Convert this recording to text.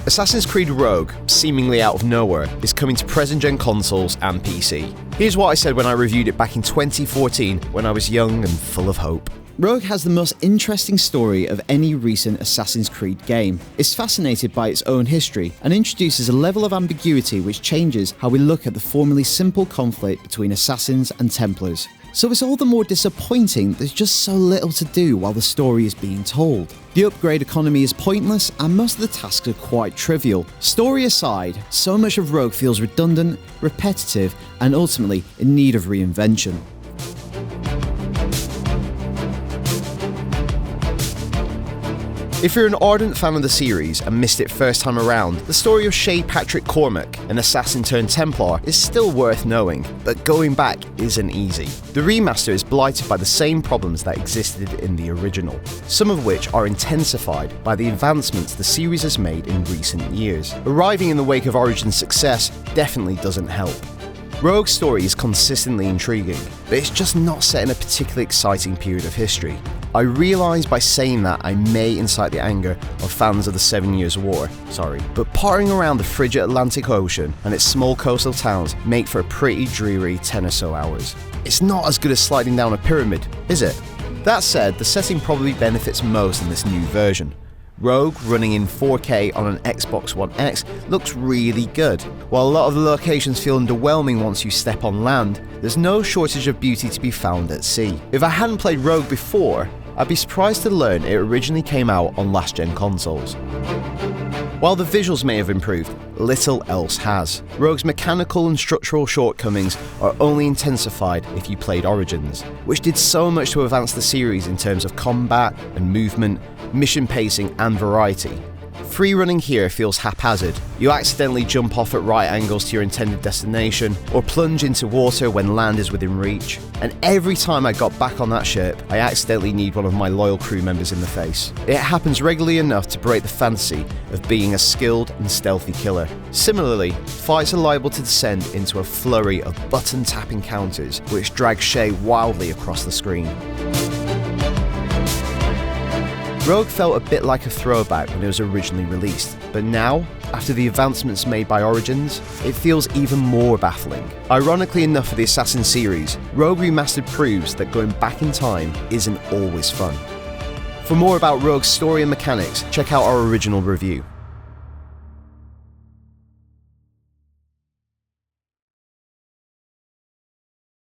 Assassin's Creed Rogue, seemingly out of nowhere, is coming to present-gen consoles and PC. Here's what I said when I reviewed it back in 2014 when I was young and full of hope. Rogue has the most interesting story of any recent Assassin's Creed game. It's fascinated by its own history and introduces a level of ambiguity which changes how we look at the formerly simple conflict between assassins and Templars. So it's all the more disappointing there's just so little to do while the story is being told. The upgrade economy is pointless and most of the tasks are quite trivial. Story aside, so much of Rogue feels redundant, repetitive, and ultimately in need of reinvention. If you're an ardent fan of the series and missed it first time around, the story of Shay Patrick Cormac, an assassin turned Templar, is still worth knowing, but going back isn't easy. The remaster is blighted by the same problems that existed in the original, some of which are intensified by the advancements the series has made in recent years. Arriving in the wake of Origin's success definitely doesn't help. Rogue's story is consistently intriguing, but it's just not set in a particularly exciting period of history. I realise by saying that I may incite the anger of fans of the 7 Years' War, but parting around the frigid Atlantic Ocean and its small coastal towns make for a pretty dreary 10 or so hours. It's not as good as sliding down a pyramid, is it? That said, the setting probably benefits most in this new version. Rogue, running in 4K on an Xbox One X, looks really good. While a lot of the locations feel underwhelming once you step on land, there's no shortage of beauty to be found at sea. If I hadn't played Rogue before, I'd be surprised to learn it originally came out on last-gen consoles. While the visuals may have improved, little else has. Rogue's mechanical and structural shortcomings are only intensified if you played Origins, which did so much to advance the series in terms of combat and movement, mission pacing and variety. Freerunning here feels haphazard. You accidentally jump off at right angles to your intended destination, or plunge into water when land is within reach. And every time I got back on that ship, I accidentally kneed one of my loyal crew members in the face. It happens regularly enough to break the fantasy of being a skilled and stealthy killer. Similarly, fights are liable to descend into a flurry of button-tap encounters, which drag Shay wildly across the screen. Rogue felt a bit like a throwback when it was originally released, but now, after the advancements made by Origins, it feels even more baffling. Ironically enough for the Assassin series, Rogue Remastered proves that going back in time isn't always fun. For more about Rogue's story and mechanics, check out our original review.